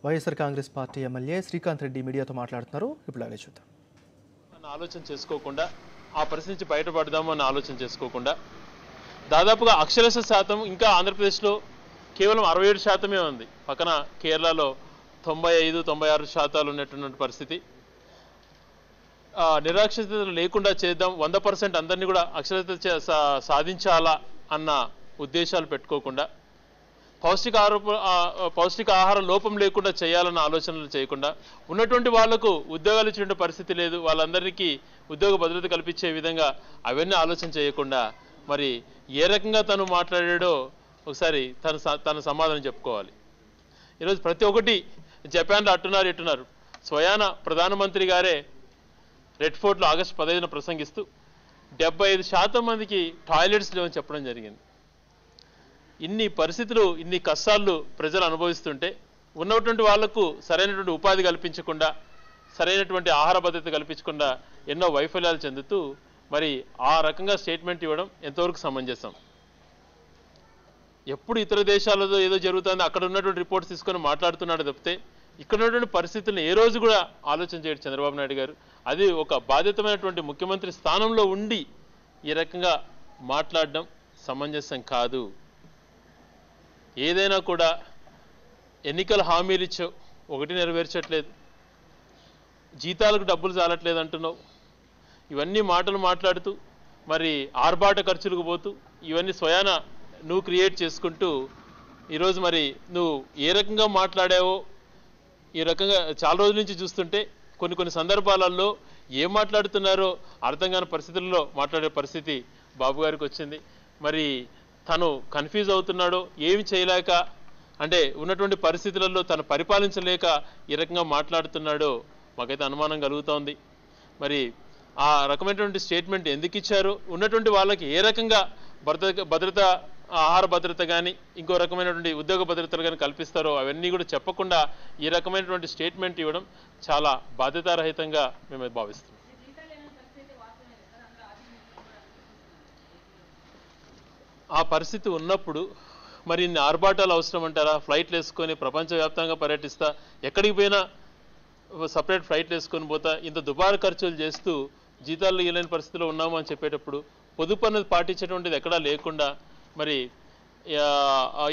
YSR Congress party MLA Srikanth Reddy మీడియాతో మాట్లాడుతున్నారు. ఇప్పుడు అలాగే చూద్దాం. ఆలోచన చేసుకోకుండా ఆ పరిస్థితి నుంచి బయటపడదాము అన్న ఆలోచన చేసుకోకుండా దాదాపుగా అక్షరాస్యత శాతం ఇంకా ఆంధ్రప్రదేశ్లో కేవలం 67% ఉంది. పక్కన కేరళలో 95-96% ఉన్నటువంటి పరిస్థితి. నిరక్షరాస్యత లేకుండా చేద్దాం, 100% అందరినీ కూడా అక్షరాస్యత సాధించాలా అన్న ఉద్దేశాలు పెట్టుకోకుండా పౌష్టికాహార లోపం లేకుండా చేయాలన్న ఆలోచనలు చేయకుండా ఉన్నటువంటి వాళ్లకు ఉద్యోగాలు ఇచ్చే పరిస్థితి లేదు, వాళ్ళందరికీ ఉద్యోగ భద్రత కల్పించే విధంగా అవన్నీ ఆలోచన చేయకుండా మరి ఏ రకంగా తను మాట్లాడాడో ఒకసారి తన సమాధానం చెప్పుకోవాలి. ఈరోజు ప్రతి ఒక్కటి జపాన్లో అట్టున్నారు ఇట్టున్నారు. స్వయాన ప్రధానమంత్రి గారే రెడ్ ఫోర్ట్లో ఆగస్టు 15న ప్రసంగిస్తూ 75% మందికి టాయిలెట్స్ లేవని చెప్పడం జరిగింది. ఇన్ని పరిస్థితులు, ఇన్ని కష్టాలు ప్రజలు అనుభవిస్తుంటే ఉన్నటువంటి వాళ్లకు సరైనటువంటి ఉపాధి కల్పించకుండా, సరైనటువంటి ఆహార భద్రత కల్పించకుండా ఎన్నో వైఫల్యాలు చెందుతూ మరి ఆ రకంగా స్టేట్మెంట్ ఇవ్వడం ఎంతవరకు సమంజసం? ఎప్పుడు ఇతర దేశాలలో ఏదో జరుగుతుందో అక్కడ ఉన్నటువంటి రిపోర్ట్స్ తీసుకొని మాట్లాడుతున్నాడు తప్పితే ఇక్కడ ఉన్నటువంటి పరిస్థితులను ఏ రోజు కూడా ఆలోచన చేయడు చంద్రబాబు నాయుడు గారు. అది ఒక బాధ్యతమైనటువంటి ముఖ్యమంత్రి స్థానంలో ఉండి ఈ రకంగా మాట్లాడడం సమంజసం కాదు. ఏదైనా కూడా ఎన్నికల హామీలు ఇచ్చావు, ఒకటి నెరవేర్చట్లేదు, జీతాలకు డబ్బులు చాలట్లేదు అంటున్నావు, ఇవన్నీ మాటలు మాట్లాడుతూ మరి ఆర్భాట ఖర్చులకు పోతూ ఇవన్నీ స్వయాన నువ్వు క్రియేట్ చేసుకుంటూ ఈరోజు మరి నువ్వు ఏ రకంగా మాట్లాడావో ఈ రకంగా చాలా రోజుల నుంచి చూస్తుంటే కొన్ని సందర్భాలలో ఏం మాట్లాడుతున్నారో అర్థం కాని పరిస్థితుల్లో మాట్లాడే పరిస్థితి బాబు గారికి వచ్చింది. మరి తను కన్ఫ్యూజ్ అవుతున్నాడో, ఏమి చేయలేక అంటే ఉన్నటువంటి పరిస్థితులలో తను పరిపాలించలేక ఈ రకంగా మాట్లాడుతున్నాడో మాకైతే అనుమానం కలుగుతోంది. మరి ఆ రకమైనటువంటి స్టేట్మెంట్ ఎందుకు ఇచ్చారో, ఉన్నటువంటి వాళ్ళకి ఏ రకంగా భద్రత ఆహార భద్రత కానీ ఇంకో రకమైనటువంటి ఉద్యోగ భద్రతలు కానీ కల్పిస్తారో అవన్నీ కూడా చెప్పకుండా ఈ రకమైనటువంటి స్టేట్మెంట్ ఇవ్వడం చాలా బాధ్యతారహితంగా మేము భావిస్తున్నాం. ఆ పరిస్థితి ఉన్నప్పుడు మరి ఇన్ని ఆర్భాటాలు అవసరం అంటారా? ఫ్లైట్లు వేసుకొని ప్రపంచవ్యాప్తంగా పర్యటిస్తా, ఎక్కడికి పోయినా సపరేట్ ఫ్లైట్లు వేసుకొని పోతా, ఇంత దుబారా ఖర్చులు చేస్తూ జీతాలు ఇవ్వలేని పరిస్థితిలో ఉన్నాము అని చెప్పేటప్పుడు పొదుపు అన్నది పాటించేటువంటిది ఎక్కడా లేకుండా మరి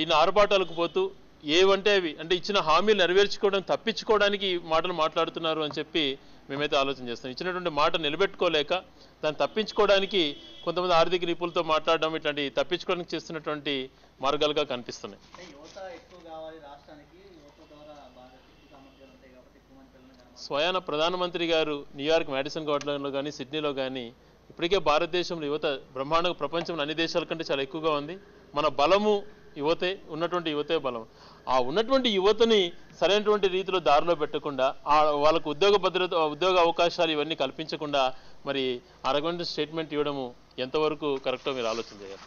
ఈయన ఆర్భాటాలకు పోతూ ఏవంటే అవి అంటే ఇచ్చిన హామీలు నెరవేర్చుకోవడం తప్పించుకోవడానికి మాటలు మాట్లాడుతున్నారు అని చెప్పి మేమైతే ఆలోచన చేస్తాం. ఇచ్చినటువంటి మాట నిలబెట్టుకోలేక దాన్ని తప్పించుకోవడానికి కొంతమంది ఆర్థిక నిపుణులతో మాట్లాడడం ఇట్లాంటి తప్పించుకోవడానికి చేస్తున్నటువంటి మార్గాలుగా కనిపిస్తున్నాయి. స్వయాన ప్రధానమంత్రి గారు న్యూయార్క్ మ్యాడిసన్ గార్డెన్లో కానీ సిడ్నీలో కానీ ఇప్పటికే భారతదేశంలో యువత బ్రహ్మాండంగా ప్రపంచంలో అన్ని దేశాల కంటే చాలా ఎక్కువగా ఉంది. మన బలము యువతే, ఉన్నటువంటి యువతే బలం. ఆ ఉన్నటువంటి యువతని సరైనటువంటి రీతిలో దారిలో పెట్టకుండా వాళ్ళకు ఉద్యోగ భద్రత, ఉద్యోగ అవకాశాలు ఇవన్నీ కల్పించకుండా మరి ఆ రకమైన స్టేట్మెంట్ ఇవ్వడము ఎంతవరకు కరెక్టో మీరు ఆలోచన చేయాలి.